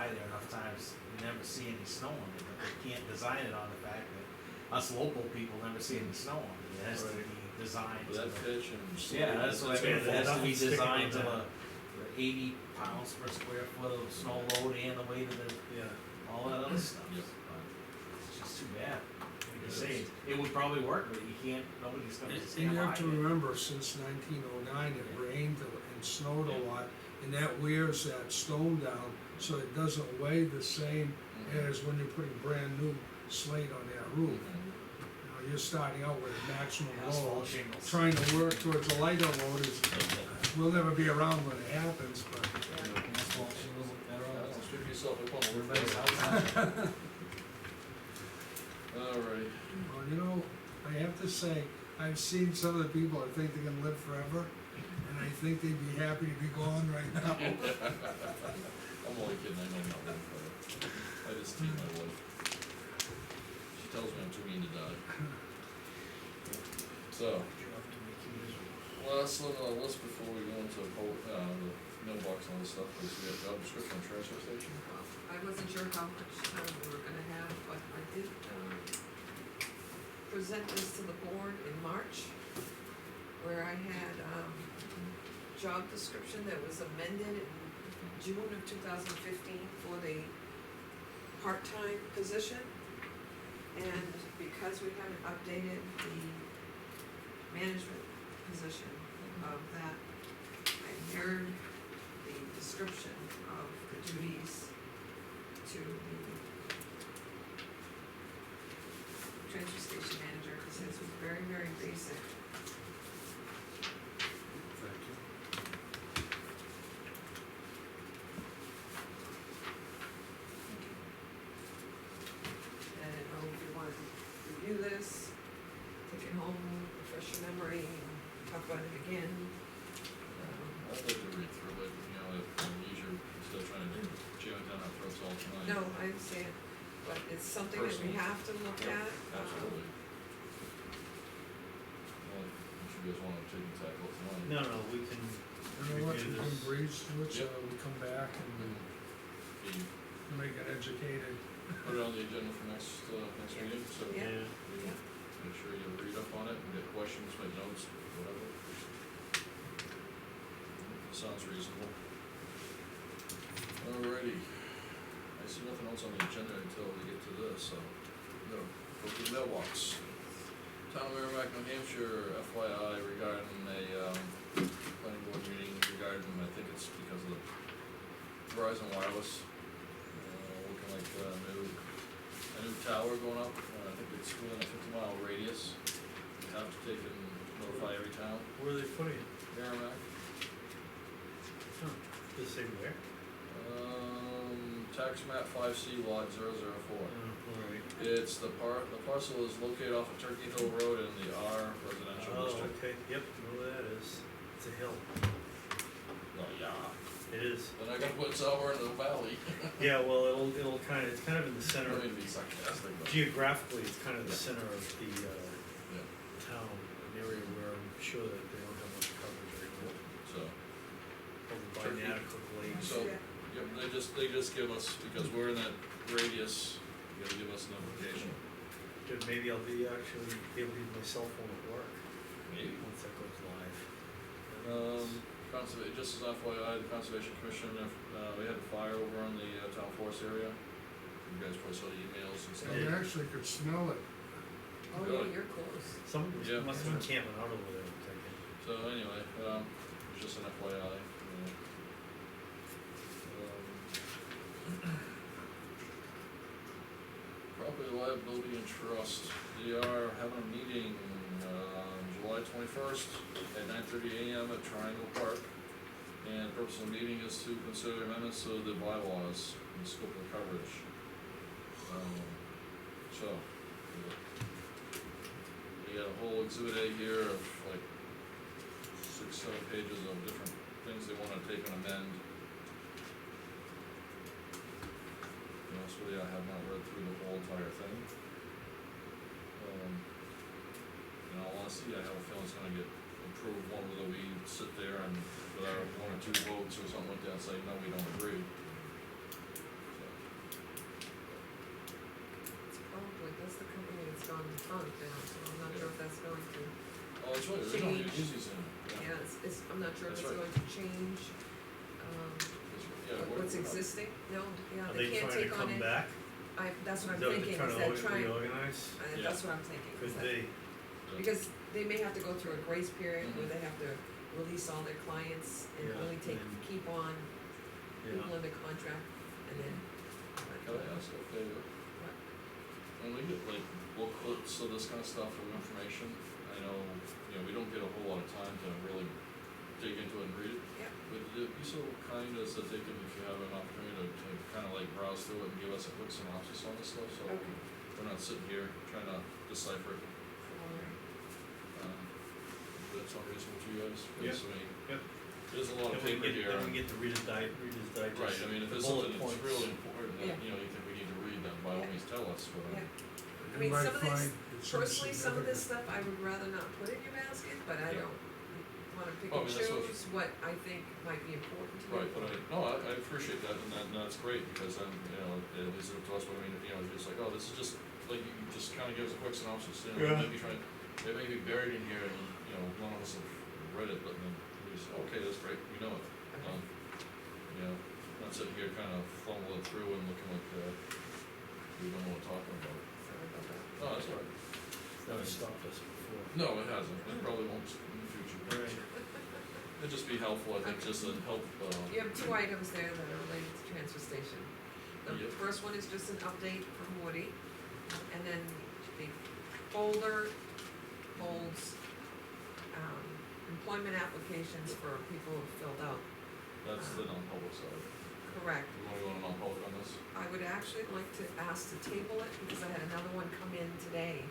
by there enough times, you never see any snow on it, but they can't design it on the fact that us local people never see any snow on it. It has to Right. be designed With to that the, pitch and. yeah, that's what I mean, it has to be Stick it on designed to that. the 80 pounds per square foot of snow load and the weight of the, Yeah. all that other stuff. Yep. But it's just too bad. Like It you say, is. it would probably work, but you can't, nobody's gonna And stand you by have to it. remember, since 1909, it rained and snowed a lot, and that wears that stone down, so it doesn't weigh the same Mhm. as when you're putting brand new slate on that roof. Mhm. You know, you're starting out with a maximum Asphalt load, shingles. trying to work towards a lighter load is, we'll never be around when it happens, but Asphalt shingles look better all the That's time. strip yourself up on the roof. Everybody's outside. Alright, well, you know, I have to say, I've seen some of the people that think they're gonna live forever, and I think they'd be happy to be gone right now. I'm only kidding, I know I'm not living forever. I just tease my wife. She tells me I'm too mean to die. So, last one on the list before we go into the mailbox and all this stuff, is we have job description on transfer station. I wasn't sure how much time we were gonna have, but I did, present this to the board in March, where I had, job description that was amended in June of 2015 for the part-time position. And because we haven't updated the management position of that, I mirrored the description of the duties to the transfer station manager, because this was very, very basic. Thank you. And I don't know if you want to review this, take it home, refresh your memory, and talk about it again. I'd like to read through it, you know, at leisure, instead of trying to jam it down our throats all tonight. No, I understand, but it's something that we Personally. have to look at. Absolutely. Well, if you guys wanna take and tackle it tonight. No, no, we can You know what, we review can this. breeze through it, so Yep. we come back and Be- make it educated. Put it on the agenda for next Yeah. meeting, so Yeah. Yeah. make sure you read up on it and get questions, make notes, whatever. Sounds reasonable. Alrighty, I see nothing else on the agenda until we get to this, so, no, go to the mailbox. Town of Merrimack, New Hampshire, FYI regarding a, planning board meeting regarding, I think it's because of the Verizon Wireless, looking like a new tower going up, I think it's within a 50-mile radius. You have to take and notify every town, Where are they putting it? Merrimack. Huh, does it say where? Tax map 5C lot 004. Alright. It's the parcel is located off of Turkey Hill Road in the R residential Oh, district. okay, yep, know where that is. It's a hill. Oh, yeah. It is. Then I gotta put somewhere in the valley. Yeah, well, it'll kinda, it's kind of in the I center, don't mean to be sarcastic, but. geographically, it's kind of the center of the, Yeah, town, an area where I'm sure that they don't have much coverage right now. so, Over by Turkey. Natticook Lake. So- yep, they just give us, because we're in that radius, you gotta give us a notification. Good, maybe I'll be able to use my cell phone at work Maybe. once that goes live. Just as FYI, the Conservation Commission, we had a fire over on the town forest area. You guys probably saw the emails and stuff. You actually could smell it. Oh, yeah, Really? you're close. Some Yeah. must have been camping out over there, I'm thinking. So anyway, it's just an FYI. Property liability and trust, they are having a meeting, July 21st at 9:30 AM at Triangle Park. And the purpose of the meeting is to consider amendments to the bylaws and scope of coverage. So, we got a whole exhibit A here of like 6-7 pages of different things they wanna take and amend. To be honest with you, I have not read through the whole entire thing. In all honesty, I have a feeling it's gonna get approved, one whether we sit there and with our 1 or 2 votes or something like that, say, no, we don't agree. So, defunct now, so I'm not sure if that's going to, Oh, that's right, there's no Change. Easy's in it, yeah. yeah, I'm not sure if That's it's right. going to change, Yeah, what's we're not- existing, no, yeah, Are they they can't trying to take on come it. back? That's what I'm Is that what thinking, they're is trying that to reorganize? that's what I'm thinking, is Could that, they? because they may have to go through a grace period where they have to release all their clients and Yeah, only and- keep on Yeah. people under contract, and then. Can I ask a favor? What? When we get like booklets of this kind of stuff of information, I know, we don't get a whole lot of time to really dig into it and read it. Yeah. Would you be so kind as to take it, if you have an opportunity to kind of like browse through it and give us a quick synopsis on this stuff, so Okay. we're not sitting here trying to decipher it. Alright. That's unreasonable to you guys, Yeah. because I mean, Yep. there's a lot of paper here. Then we get the Reader's Digest. Right, I mean, if the there's bullet something that's points. really important that, Yeah. you think we need to read, then by all Yeah. means tell us, but, Yeah. I You mean, might some of this, find it's personally, some of this insignificant. stuff I would rather not put in your basket, but I Yeah. don't wanna pick Oh, I and mean, that's what- choose what I think might be important to you. right, but I appreciate that, and that's great, because then, it leaves it up to us, but I mean, it's just like, oh, this is just, like, you can just kinda give us a quick synopsis, Yeah. maybe it may be buried in here, and, none of us have read it, but then we just, okay, that's great, we know it. Okay. Not sitting here kinda fumbling through and looking like, we don't know what we're talking about. Sorry about that. Oh, that's all right. Never stopped us before. No, it hasn't, it probably won't in the future. Right. It'd just be helpful, I think, just to help, You have two items there that are related to transfer station. The Yep. first one is just an update from Woody, and then the folder holds, employment applications for people who filled out. that's the non-public side. Correct. You wanna go on non-public on this? I would actually like to ask to table it, because I had another one come in today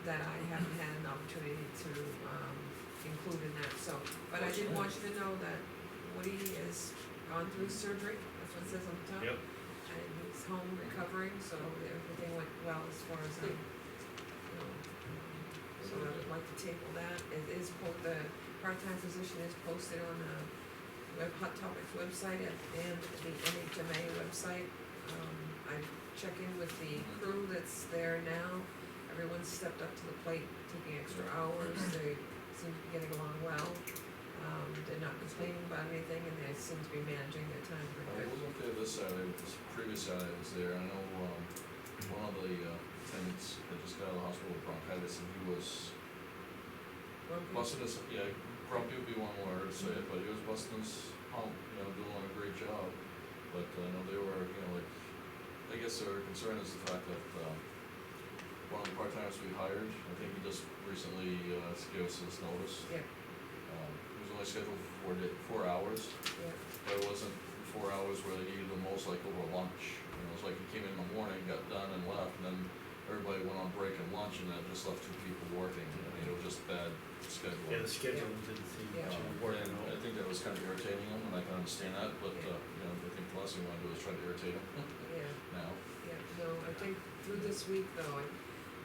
that I haven't had an opportunity to, include in that, so. But I did want you to know that Woody has gone through surgery, that's what it says on the top. Yep. And he's home recovering, so everything went well as far as so I would like to table that. It is the part-time position is posted on the Hot Topics website and the NHMA website. I check in with the crew that's there now. Everyone's stepped up to the plate, taking extra hours. They seem to be getting along well. They're not complaining about anything, and they seem to be managing their time I pretty good. wasn't there this Saturday, but this previous Saturday I was there, I know, one of the, attendants that just got out of the hospital with bronchitis, and he was busting his, grumpy would be one word to say it, but he was busting his hump, doing a great job. But I know they were, I guess their concern is the fact that, one of the part-timers we hired, I think he just recently, gave us his notice. Yeah, He was only scheduled for 4 hours, yeah, but it wasn't 4 hours where they needed the most, like over lunch. It was like he came in the morning, got done and left, and then everybody went on break and lunch, and that just left 2 people working. I mean, it was just bad scheduling. Yeah, the scheduling didn't seem Yeah. to And work I out. think that was kind of irritating him, and I can understand that, but, Yeah. I think the last thing we want to do is try to irritate him yeah. now. Yeah, no, I think through this week though,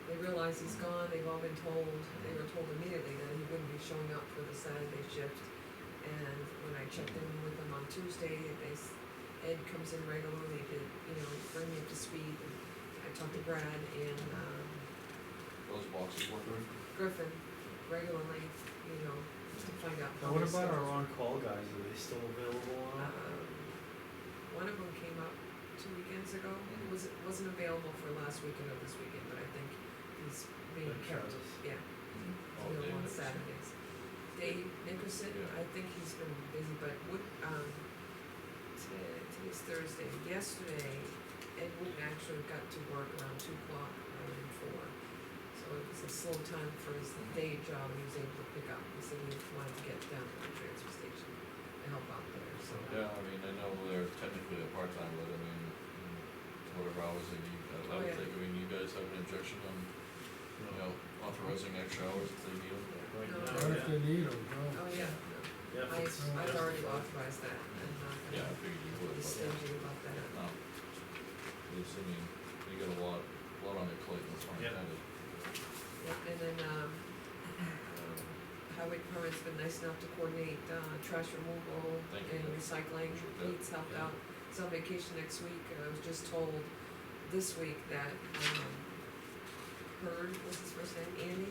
they realize he's gone, they've all been told, they were told immediately that he wouldn't be showing up for the Saturday shift. And when I checked in with them on Tuesday, Ed comes in regularly to, bring me up to speed. And I talked to Brad and, Those boxes working. Griffin regularly, just to find out. Now, how what their about our schedules- on-call guys, are they still available or not? One of them came up 2 weekends ago, wasn't available for last weekend or this weekend, but I think he's being Like kept, Travis? yeah, Oh, available on Dave. Saturdays. Dave Nickerson, Yeah. I think he's been busy, but today's Thursday, yesterday, Ed Wood actually got to work around 2 o'clock rather than 4. So it was a slow time for his day job, he was able to pick up, he said he wanted to get down to the transfer station to help out there, so. Yeah, I mean, I know they're technically a part-time, but I mean, whatever hours they need, I Oh, would yeah. think, you guys have an objection on, authorizing extra hours if they need them? Right No. now, What if yeah. they need them, no? Oh, yeah, no. Yeah, if it's I've already justified. authorized that, I'm not Yeah, I gonna figured you would, be but, stingy about that. no. It's, you got a lot on your plate, that's why Yeah. I did. Yep, and then, highway department's been nice enough to coordinate, trash removal Thank you. and recycling. Yeah. Pete's helped Yeah. out. He's on vacation next week, and I was just told this week that, Heard was his first name,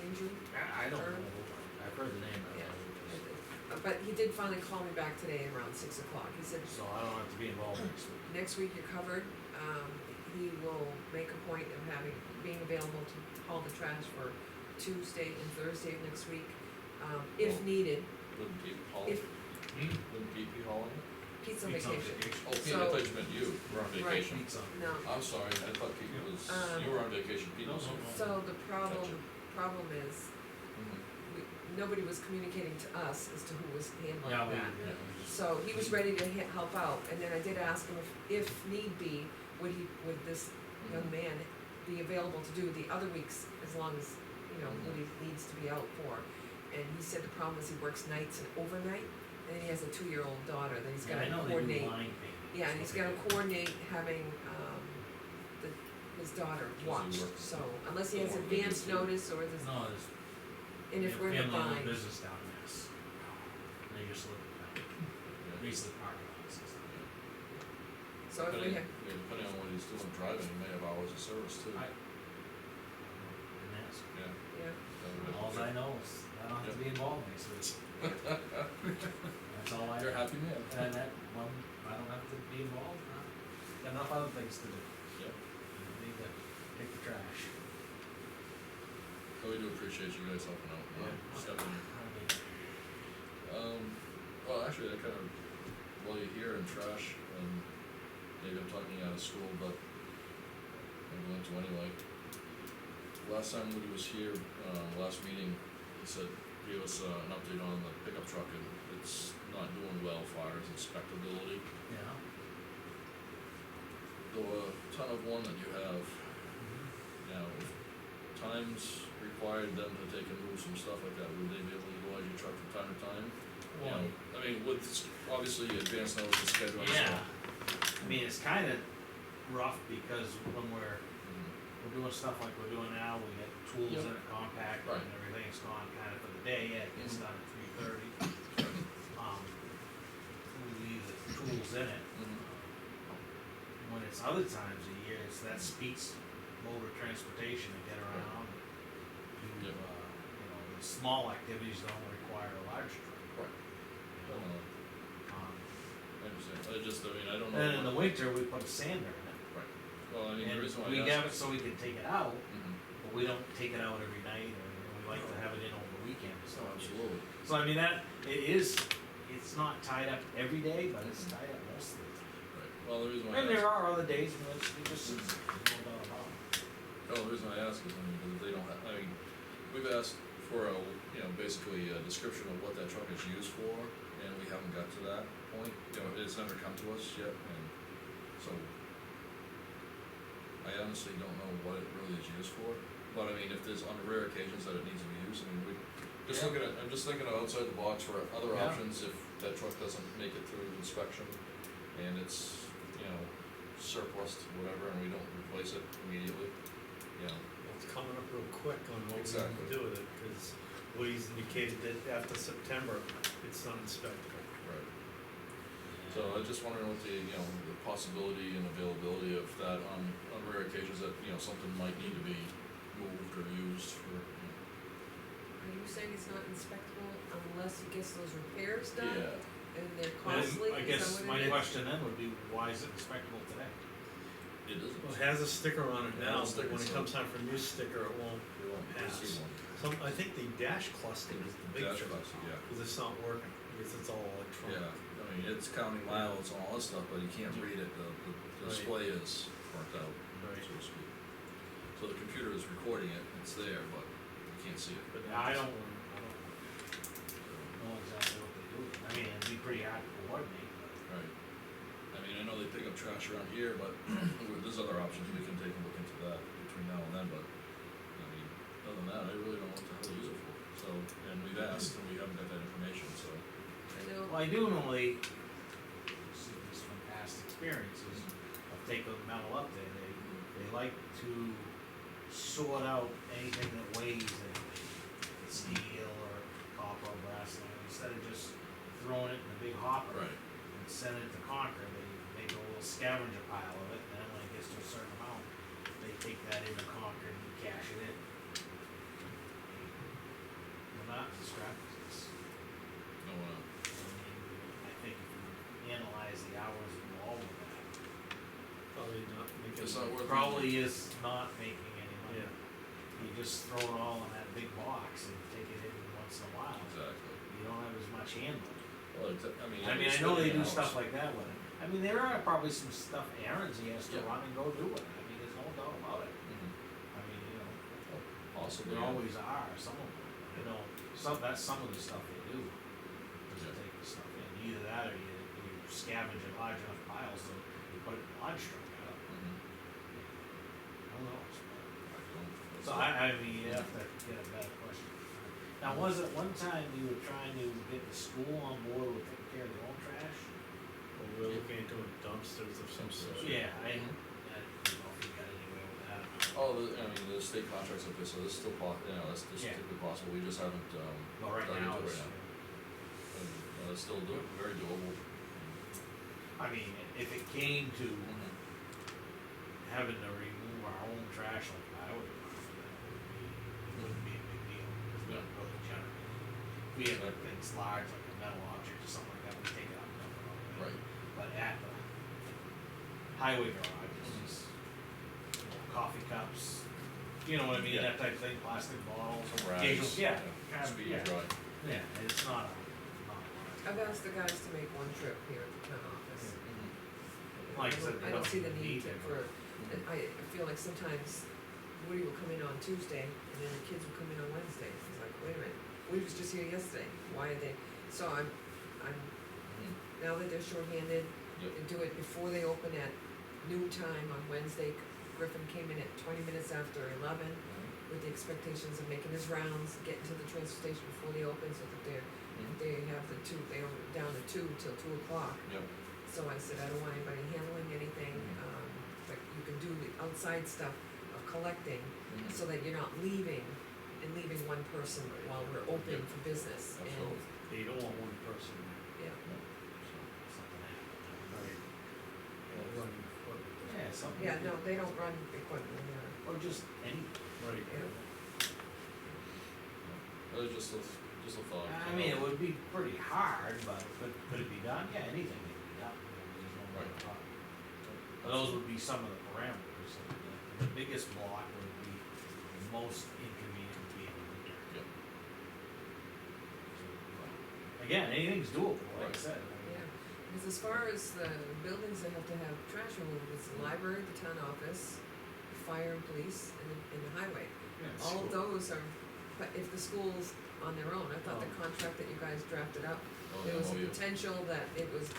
Andrew? I don't Herb. know, I've heard the name, I Yeah. don't know who it is. But he did finally call me back today around 6 o'clock. He said, So I don't have to be involved next week. next week you're covered. He will make a point of being available to haul the trash for Tuesday and Thursday of next week, if Cool. needed. Wouldn't Pete haul it? If Wouldn't Pete be hauling it? Pete's on Pete's on vacation. vacation. Oh, Pete, I So- thought you meant you were on Right. vacation. Pete's on. No, I'm sorry, I thought Pete was, Um, you were on vacation, Pete No, was. no, no. so the Gotcha. problem is, nobody was communicating to us as to who was handling Yeah, that. we just. So he was ready to help out, and then I did ask him if need be, would this young man be available to do the other weeks as long as, what he needs to be out for. And he said the problem is he works nights and overnight, and then he has a 2-year-old daughter that he's Yeah, gotta I know they coordinate. do line painting. Yeah, and he's gotta coordinate having, his daughter he watched, works? so unless he has Or advance babysit. notice or there's, No, there's. and if we're in a Family-owned bind. business down in Mass. And they just live in basically parking lots and stuff. So if we have, Depending on what he's doing driving, he may have hours of service too. In Mass. Yeah. yeah, Alls I know is I don't have to be involved next week. That's all I. You're a happy man. And that, well, I don't have to be involved, got enough other things to do. Yep. Need to take the trash. So we do appreciate you guys helping out, stepping in. Well, actually, I kind of, while you're here in trash, and maybe I'm talking out of school, but I'm going to anyway. Last time Woody was here, last meeting, he said, gave us an update on the pickup truck, and it's not doing well as far as inspectability. Yeah. The ton of one that you have now, if times required them to take and move some stuff like that, would they be able to utilize your truck from time to time? You know, I mean, with obviously advanced notice of scheduling, so. Yeah, I mean, it's kinda rough because when we're doing stuff like we're doing now, we get tools Yep. in it, compact, Right. and everything's gone kinda for the day, yeah, it gets done at 3:30. We leave the tools in it. When it's other times of year, it's that speeds motor transportation to get around. Do, Yep. the small activities don't require a large truck. Right. You know, um, I understand, I don't know. And in the winter, we put a sander in it. Right, well, I mean, the And reason why we I have it asked. so we can take it out, Mhm. but we don't take it out every night, or we like to have it in over the weekend or Oh, something. absolutely, So I mean, it's not tied up every day, but it's tied up most of the time. right, well, the reason why I And there asked, are other days when it just sits there, no doubt about it. the reason I ask is, because they don't have, we've asked for basically a description of what that truck is used for, and we haven't got to that point, it's never come to us yet, and so I honestly don't know what it really is used for, but I mean, if there's on rare occasions that it needs to be used, I'm just thinking of outside the box for other Yeah. options if that truck doesn't make it through inspection and it's, surplus to whatever and we don't replace it immediately, Well, it's coming up real quick on what we're Exactly. gonna do with it, cause Woody's indicated that after September, it's not inspectable. Right. So I just wondering what the possibility and availability of that on rare occasions that, something might need to be moved or used for, are you saying it's not inspectable unless he gets those repairs done? yeah. And they're Then costly, I is guess that my what it is? question then would be, why is it inspectable today? It is. Well, it has a sticker on it Yeah, now, the sticker, but when it so- comes time for a new sticker, it won't. We won't pass. see one. I think the dash cluster is the big Dash thing, cluster, yeah. cause it's not working, because it's all electronic. Yeah, I mean, it's counting miles and all this stuff, but you can't read it, the Right. display is burnt out, Right. so to speak. So the computer is recording it, it's there, but you can't see it. But Yeah, not I this don't- one. Know exactly what they do. I mean, it'd be pretty hard to coordinate, but. Right. I mean, I know they pick up trash around here, but there's other options, we can take a look into that between now and then, but, I mean, other than that, I really don't know what the hell to use it for. So, and we've asked, and we haven't got that information, so. I know, Well, I do normally, see this from past experiences, of taking metal up there, they like to sort out anything that weighs anything, steel or copper or brass, instead of just throwing it in a big hopper Right. and sending it to Concord, they make a little scavenger pile of it, and then when it gets to a certain amount, they take that into Concord and cash it in. We're not discrepancies. No, I mean, I think if you analyze the hours involved with that, Probably not making. It's not worth. probably is not making any money. Yeah, You just throw it all in that big box and take it in once in a while. Exactly. You don't have as much handling. Well, I mean, I know they do stuff like that with it. I mean, there are probably some stuff, errands he has to Yeah. run and go do it. I mean, there's no doubt about it. Mhm. I mean, you know, Possibly. there always are, some of them. You know, that's some of the stuff they do. Is to Yeah. take the stuff in. Either that or you scavenge in large enough piles so you put it in a large truck out. Mhm. Who knows? I So I mean, you have to get a better question. Now, was it one time you were trying to get the school on board with taking care of their own trash? well, we're looking into dumpsters of some sort. Yeah, I Mhm. don't know if you got anywhere with that. Oh, I mean, the state contracts up there, so this is still that's Yeah. typically possible, we just haven't, Well, right dug now, into it it's, right and, it's still very doable. I mean, if it came to Mhm. having to remove our own trash like the highway department, it wouldn't be a big deal, because we don't really generate. If we have like things large, like a metal object or something like that, we take it out and dump it out there. Right. But at the highway garage, it's just, you know, coffee cups, you know what I mean, Yeah. that type of thing, plastic bottles, Some occasional- rags. yeah, kind of, Speedy yeah, dry. yeah, it's not a lot. I've asked the guys to make one trip here at the town office. Mhm. Like I said, I don't see the they need don't to, need it. and I feel like sometimes Woody will come in on Tuesday, and then the kids will come in on Wednesday, it's like, wait a minute, Woody was just here yesterday, why are they, so I'm, Mhm. now that they're shorthanded, Yep. they do it before they open at noon time on Wednesday. Griffin came in at 20 minutes after 11, Mhm. with the expectations of making his rounds, getting to the transfer station before they open, so that Mhm. they have the two, they are down to 2 till 2 o'clock. Yep. So I said, I don't want anybody handling anything, but you can do the outside stuff of collecting, Mhm. so that you're not leaving one person while we're open Yep. for business, and, Absolutely. Yeah, you don't want one person yeah. Something happened. there, running equipment. Yeah, something. Yeah, no, they don't run equipment, Or just any, Right. yeah. That was just a thought. I mean, it would be pretty hard, but could it be done? Yeah, anything can be done. There's no Right. problem. But those would be some of the parameters. The biggest block would be the most inconvenient would be in the winter. Yep. Again, anything's doable, like I Right. said. Yeah, because as far as the buildings that have to have trash removed, it's the library, the town office, fire and police, and the highway. Yeah, All of school. those are, but if the school's on their own, I thought the contract that you guys drafted up, Oh, there was a MOU. potential that it was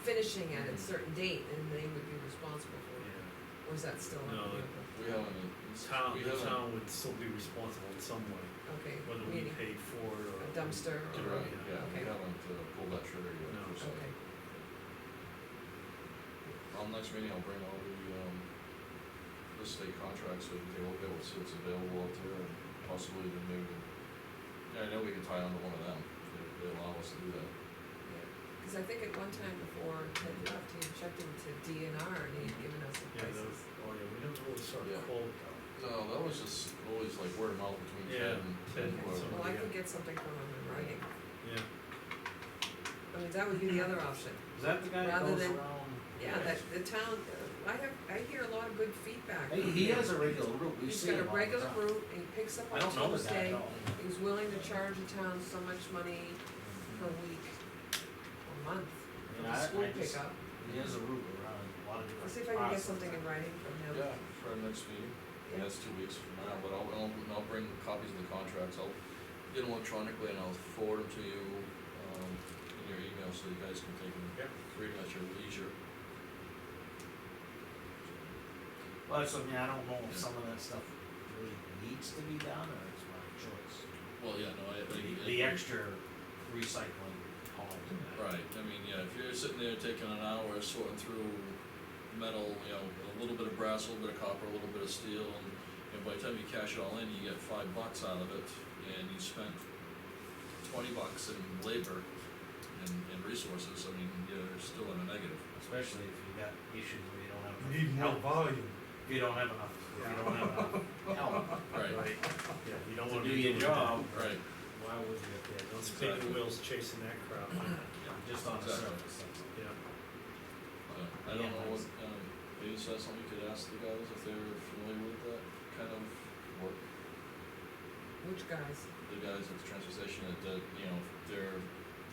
finishing at a Mhm. certain date and they would be responsible for it, Yeah. or is that still on No, the We haven't. The town would still be responsible in some way, Okay, whether we meaning paid for it or. a dumpster or, Right, yeah, we Okay. haven't pulled that trigger yet. No. per se. okay, Next meeting, I'll bring all the state contracts, so we can take a look at what's available out there, and possibly even maybe, yeah, I know we can tie on to one of them, if they allow us to do that. yeah. Cause I think at one time before Ted left, he checked into DNR and he'd given us some Yeah, prices. we never really saw a Yeah. quote though. No, that was just always like word of mouth between Yeah, Ted and Ted and whoever. some- Well, I could get something from him in writing, Yeah. I mean, that would be the other option. Is that the guy that Rather goes than- around? Yeah, that, the town, I hear a lot of good feedback. He has a regular route, we He's see got a him all the regular time. route, and he picks up I on don't know the guy Tuesday, at all. he's willing to charge the town so much money per week or month for Yeah, the school I just- pickup. He has a route around a lot of different. I'll see if I can get parts of something in town. writing from him. Yeah, for our next meeting, Yeah. and that's 2 weeks from now, but I'll bring copies of the contracts, I'll get them electronically and I'll forward them to you, in your email, so you guys can take them, read them at your leisure. Well, so, I mean, I don't know if Yeah. some of that stuff really needs to be done, or it's my choice. Well, yeah, no, The extra recycling columns and that. Right, I mean, yeah, if you're sitting there taking an hour sorting through metal, a little bit of brass, a little bit of copper, a little bit of steel, and by the time you cash it all in, you get $5 out of it, and you spent $20 in labor and resources, I mean, you're still in a negative. Especially if you got issues where you don't have. You need more help. volume. if you don't have enough, help Right, Right, yeah, you don't to wanna do be your doing job, that. right, Why would you, yeah, don't spin Exactly. your wheels chasing that crowd, just on the Exactly. surface, that's all. yeah. I don't know what, maybe is that something you could ask the guys if they're familiar with that kind of work? Which guys? The guys at the transfer station that, you know, they're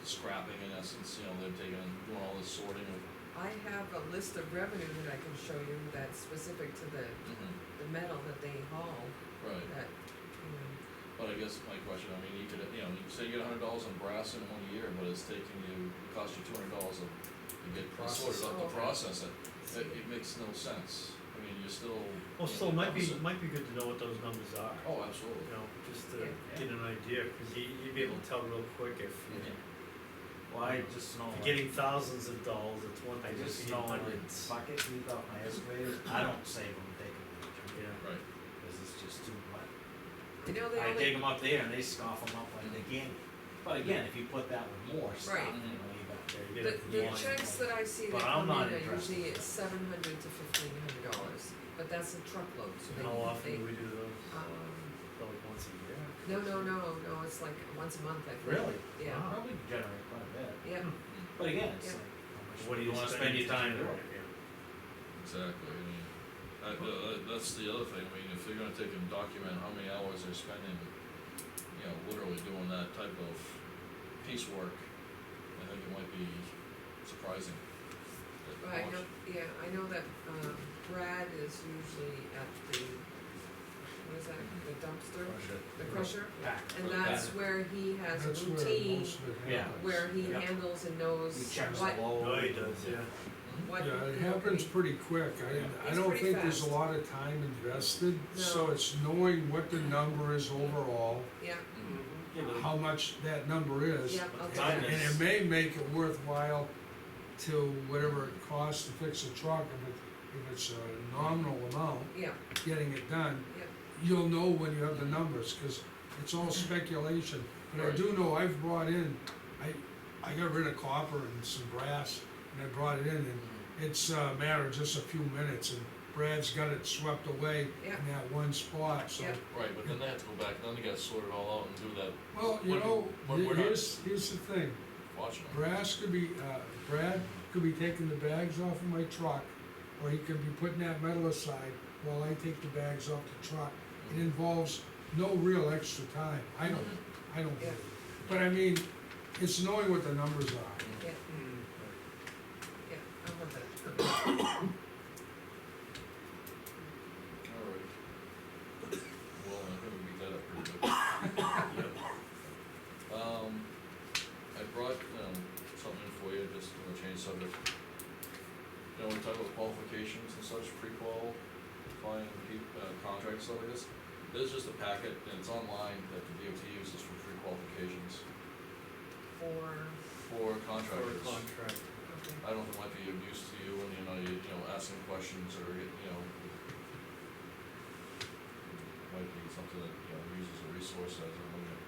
scrapping in essence, you know, they're taking and doing all this sorting of. I have a list of revenue that I can show you that's specific to the metal that they haul, Right, that, you know, but I guess my question, I mean, you could, you know, you say you get $100 on brass in 1 year, but it's taking you, it costs you $200 to get sorted Process up it. to process it. It makes no sense. I mean, you're still. Well, still, it might be good to know what those numbers are. Oh, absolutely. You know, just to Yeah. get an idea, cause you'd be able to tell real quick if you're Well, I just know, like, getting thousands of dollars, it's one I thing, if just you're know, getting like, hundreds. bucket leak off my excavators, I don't save them, take them, Yeah, Right, cause it's just too much. you know, they I only, dig them up there and they scoff them up like they candy. But again, if you put that with more stuff, Right. you know, you got. yeah, you the, get the it. checks that I see that But I'm come not in are interested. usually $700 to $1,500, but that's a truckload, so And how often they, do we do those? um, Probably once a year. no, it's like once a month, I think. Really? Yeah, Wow. Probably generate quite a bit. yeah, But again, it's Yeah. like, how much What do you wanna spend your time doing? exactly. I mean, that's the other thing. I mean, if they're gonna take and document how many hours they're spending, you know, literally doing that type of piecework, I think it might be surprising. That but how I much- know, yeah, I know that, Brad is usually at the, what is that, the dumpster, the crusher? Pack. And that's where he has a That's where routine, most of it Yeah. happens. where he Yeah. handles and knows He checks what, the load. Oh, he does, yeah. what, Yeah, it you know, happens he- pretty quick. I It's don't pretty think there's a fast. lot of time invested, so No. it's knowing what the number is overall, yeah, Yeah, but how much that number is. yeah, okay. Time And is- it may make it worthwhile to whatever it costs to fix a truck, if it's a nominal amount, Yeah, getting it done. yeah, You'll know when you have the numbers, cause it's all speculation. But I Right. do know I've brought in, I got rid of copper and some brass, and I brought it in, and it's a matter of just a few minutes, and Brad's got it swept away Yeah. in that one spot, so. Yeah. Right, but then they have to go back, then they gotta sort it all out and do that, Well, you When- know, when we're not- here's the thing, watching them. brass could be, Brad could be taking the bags off of my truck, or he could be putting that metal aside while I take the bags off the truck. It involves no real extra time, I don't Yeah. believe. But I mean, it's knowing what the numbers are. yeah, Mm. yeah, I'll have that. Alright. Well, I think we beat that up pretty good. I brought, something for you, just to change subject. You know, we talk about qualifications and such, pre-qual, applying contracts, stuff like this. There's just a packet, and it's online, that the DOT uses for pre-qualifications For, for For a contractors. contract. okay, I don't know if it might be of use to you when, you know, asking questions or, might be something that, uses a resource as a, when you're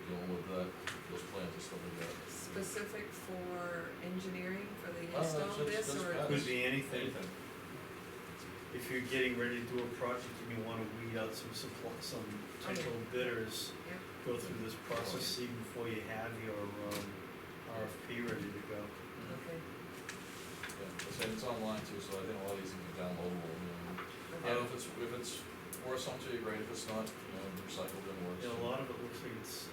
dealing with that, those plans and stuff like that. specific for engineering, for the Oh, install of this, that's or? bad. Could be anything. Anything. If you're getting ready to do a project and you wanna weed out some potential bidders, Yeah. go through this process even before you have your, RFP ready to go. Okay, Yeah, it's online too, so I think a lot of these things are downloadable, I okay, don't know if it's worth something to you, great, if it's not, recycled and works. Yeah, a lot of it looks like it's,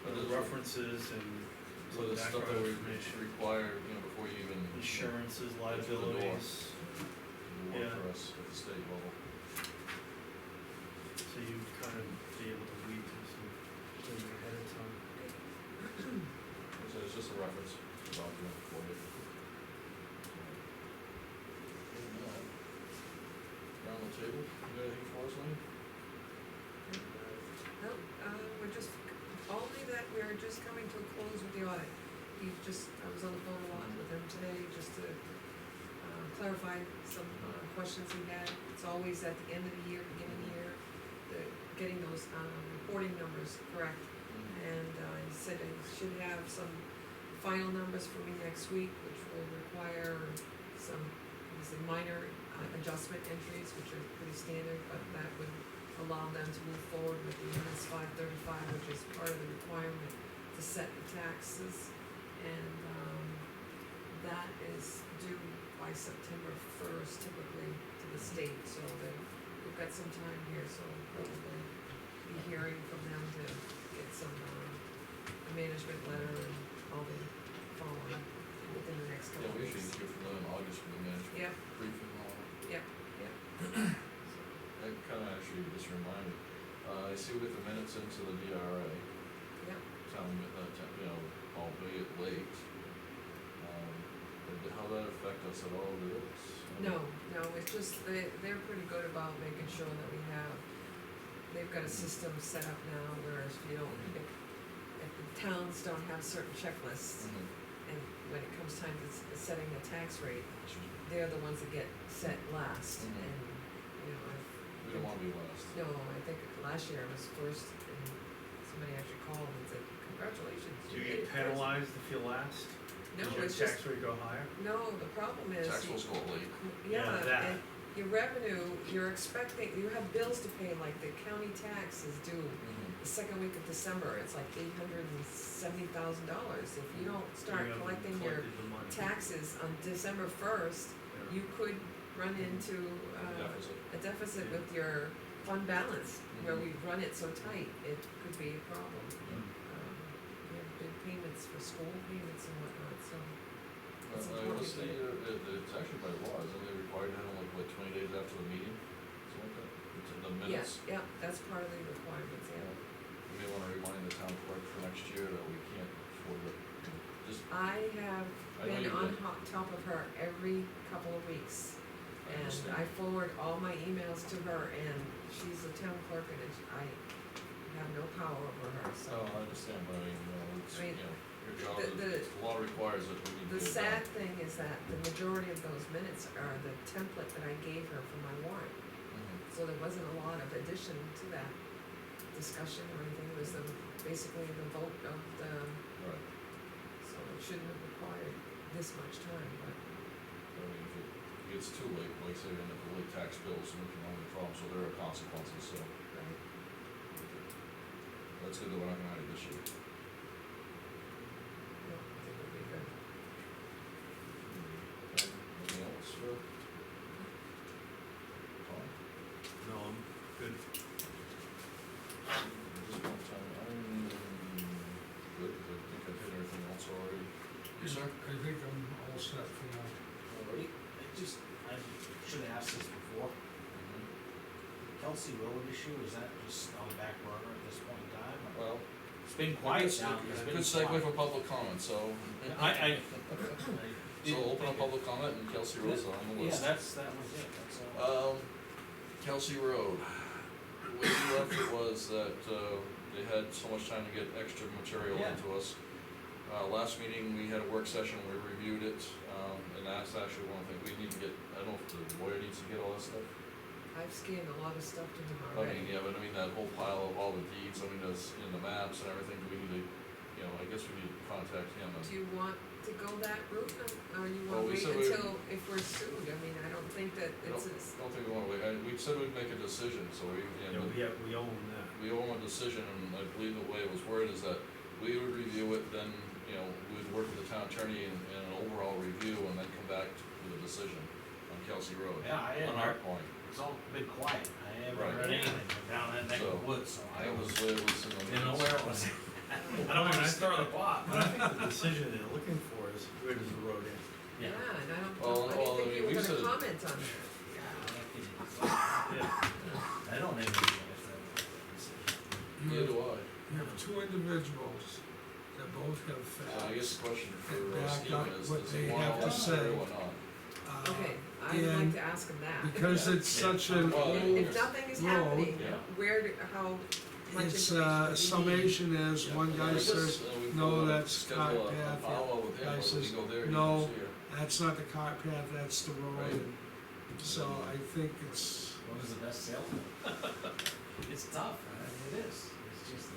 But there's- references and So some there's stuff that background we information, require, before you even. insurances, door. liabilities, Do work Yeah. for us at the state level. so you kind of be able to weed through some things ahead of time. So it's just a reference document for you. Around the table, you got anything for us, Lee? no, we're just, only that we're just coming to a close with the audit. I was on the phone a lot with him today, just to, clarify some, questions he had. It's always at the end of the year, beginning of the year, getting those, reporting numbers correct. And he said he should have some final numbers for me next week, which will require some minor adjustment entries, which are pretty standard, but that would allow them to move forward with the MS 535, which is part of the requirement to set the taxes. And, that is due by September 1st typically to the state, so we've got some time here, so probably be hearing from them to get some, a management letter and all the following within the next Yeah, couple of we weeks. should hear from them in August for the management Yep, briefing and all that. yep. That kinda actually just reminded, I see we get the minutes into the DRA, Yep. albeit late. How that affect us at all, did it? No, it's just, they're pretty good about making sure that we have, they've got a system set up now, whereas if you don't, if the towns don't have certain checklists, and when it comes time to setting the tax rate, they're the ones that get set last, Mhm. and, you know, We don't wanna be last. no, I think last year I was first, and somebody actually called and said, congratulations. Do you made get it first." penalized if you last? No, Does it's your just, tax rate go higher? no, the problem is. Tax bills go late. Yeah, Yeah, that. and your revenue, you're expecting, you have bills to pay, like the county tax is due the second week of December, it's like $870,000. If you don't start You haven't collecting your collected the money. taxes on December 1st, Yeah. you could run into, Deficit. a deficit Yeah. with your fund balance, where Mhm. we run it so tight, it could be a problem. Yeah. We have big payments for school payments and whatnot, so. It's What's the, important. it's actually by law, isn't it required to have them like, what, 20 days after the meeting? Something like that? It's in the minutes? Yeah, that's part of the requirements, yeah. We may wanna remind the town clerk for next year that we can't afford it. Just, I have I know been you on did. top of her every couple of weeks. I And understand. I forward all my emails to her, and she's the town clerk, and I have no power over her, No, so. I understand, but I mean, it's, I mean, your job, the- the law requires that we need to The get it done. sad thing is that the majority of those minutes are the template that I gave her for my warrant. Mhm. So there wasn't a lot of addition to that discussion or anything, it was basically the vote of the, Right, so it shouldn't have required this much time, but. I mean, if it gets too late, like say, we end up with late tax bills, and we can only problem, so there are consequences, so. Right. That's good that we're not gonna have it this year. No, I think it'll be good. Anything else for Tom? No, I'm good. Just one time, I'm good, 'cause I think I've hit everything else already. You, sir? I think I'm all set for now. Alright, I should have asked this before, Kelsey Road issue, is that just on the back burner at this point in time? or- Well, It's been quiet now, it's been good segue quiet. for public comment, so. So open up public comment and Kelsey Road's on the Yeah, list. that was it, that's all. Kelsey Road, the way you left it was that, they had so much time to get extra material Yeah. into us. Last meeting, we had a work session, we reviewed it, and that's actually one thing, we need to get, I don't know if the lawyer needs to get all that stuff. I've scanned a lot of stuff to him I already. mean, yeah, but I mean, that whole pile of all the deeds, I mean, that's in the maps and everything, we need to, I guess we need to contact him and. Do you want to go that route, or you Well, wanna we wait said we- until, if we're sued, I mean, I don't think that I don't, it's, don't think we wanna wait, we said we'd make a decision, so we, Yeah, we own that. we owe him a decision, and I believe the way it was worded is that we would review it, then, we'd work with the town attorney in an overall review, and then come back with a decision on Kelsey Road. Yeah, I On hadn't our heard, point, it's all been quiet, I haven't Right. heard anything from down that neck of the woods, so I that was, was, it was in the. didn't know where it was. I don't wanna stir the pot, But I think the decision they're looking for is where does the road end? yeah, and I Well, didn't think I mean, you were we gonna said- comment on that. Yeah. I don't even know if that was a decision. You Neither have, do I. you have two individuals that both have So I facts. guess the question for Back Stephen up is, what does they he want have to to listen say. or not? Okay, I would like and to ask him that. Because it's such an Well, If old, nothing is road, happening, yeah. how much it's, information do we need? summation is, one guy Let's says, just, we no, put a that's schedule cart a path, follow-up with him, guy whether says, we go there, he no. goes here. that's not the cart path, that's the road. Right. And so I think it's, What is the best salesman? It's tough, it is, it's just,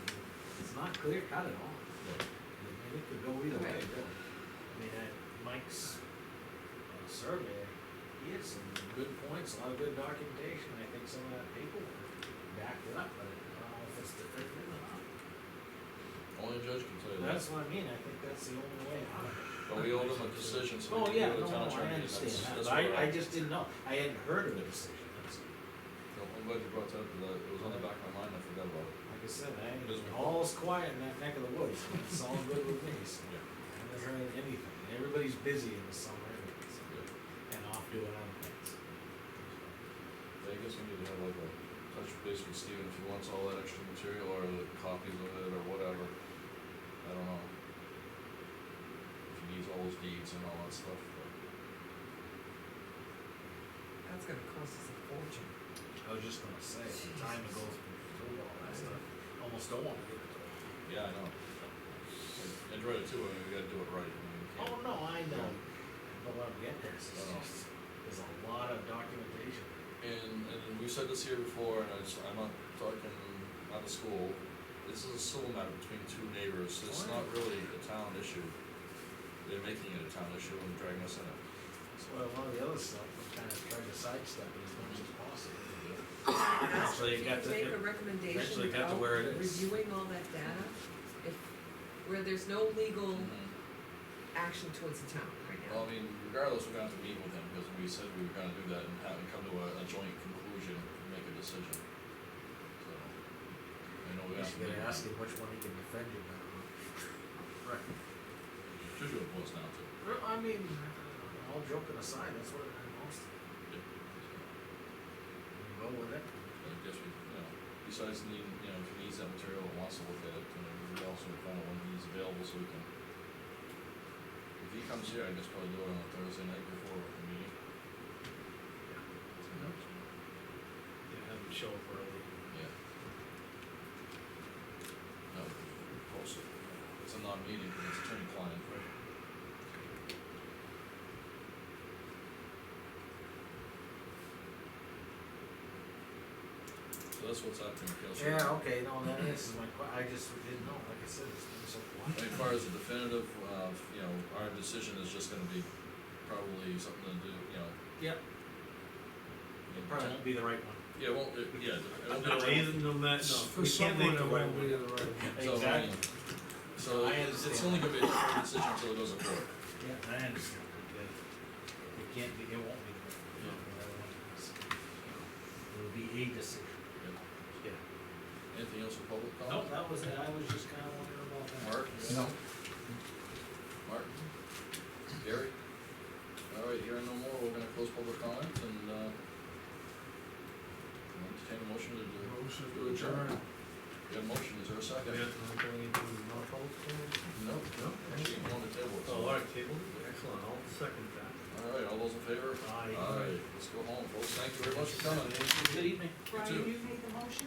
it's not clear cut at all. I mean, it could go either way, Right. really. I mean, Mike's survey, he had some good points, a lot of good documentation, I think some of that paperwork backed it up, but I don't know if it's definitive or not. Only a judge can tell you that. That's what I mean, I think that's the only way out of it. But we owe them a decision, so Oh, we yeah, can go to no, town no, attorney, I and understand that, that's but where I just didn't know, I hadn't heard of a decision, that's, No, I'm glad you brought that up, because it was on the back of my mind, I forgot about it. like I said, Business. all's quiet in that neck of the woods, and it's all good with me, so. Yeah. I haven't heard anything, everybody's busy in the summer anyway, so, Yeah. and off doing other things. Yeah, I guess we need to have like a touch base with Steven if he wants all that extra material or the copies of it or whatever. I don't know. If he needs all his deeds and all that stuff, but That's gonna cost us a fortune. I was just gonna say, the time to go through all that stuff, almost don't wanna get it. yeah, I know. And read it too, I mean, we gotta do it right. I mean, we Oh, can't- no, I know, but what I'm getting at is, I know. there's a lot of documentation. And we said this here before, and I'm not talking out of school, this is a civil matter between two neighbors, it's Oh, yeah. not really a town issue. They're making it a town issue and dragging us in it. That's why a lot of the other stuff, we kind of try to sidestep it as much as possible. That's So you got to- make a recommendation eventually got to without where it is. reviewing all that data, if, where there's no legal action towards the town right Well, now. I mean, regardless, we're gonna have to meet with him, because we said we were gonna do that and have him come to a joint conclusion and make a decision. So, I know we You have to should meet. ask him which one he can defend you better. Right. Usually what it boils down to. Well, I mean, all joking aside, that's what most, Yeah. you go with it. So, I guess we, besides needing, if he needs that material and wants to look at it, we also find out when he's available so we can. If he comes here, I guess probably do it on a Thursday night before the meeting. Yeah, have them show up early. Yeah. No, post it. It's a non-meeting, it's attorney-client. Right. So that's what's happening, Kelsey. Yeah, okay, no, that answers my I just didn't know, like I said, it's been so quiet. As far as the definitive, our decision is just gonna be probably something to do, Yep, it probably won't be the right one. Yeah, it won't, it won't be No, the right either, no matter, no, For we can't make someone, the it right won't be one. the right one. So, Exactly. So I it's understand. only gonna be a deferred decision until it goes to court. Yeah, I understand, it can't be, it won't be the right one. Yeah. The other one is, it'll be a decision. Yeah. Anything else for public No, comment? that was it, I was just kinda wondering about that. Mark? No. Mark? Gary? All right, hearing no more, we're gonna close public comment and, entertain a motion to Motion to adjourn. We have a motion, is there a second? We have to go into non-public comment? No, No? actually, you want to table it. so- Oh, all right, table, excellent, I'll second that. All right, all those in favor? Aye. All right, let's go home, folks, thank you very much for coming. Good evening. You Brian, too. you made the motion?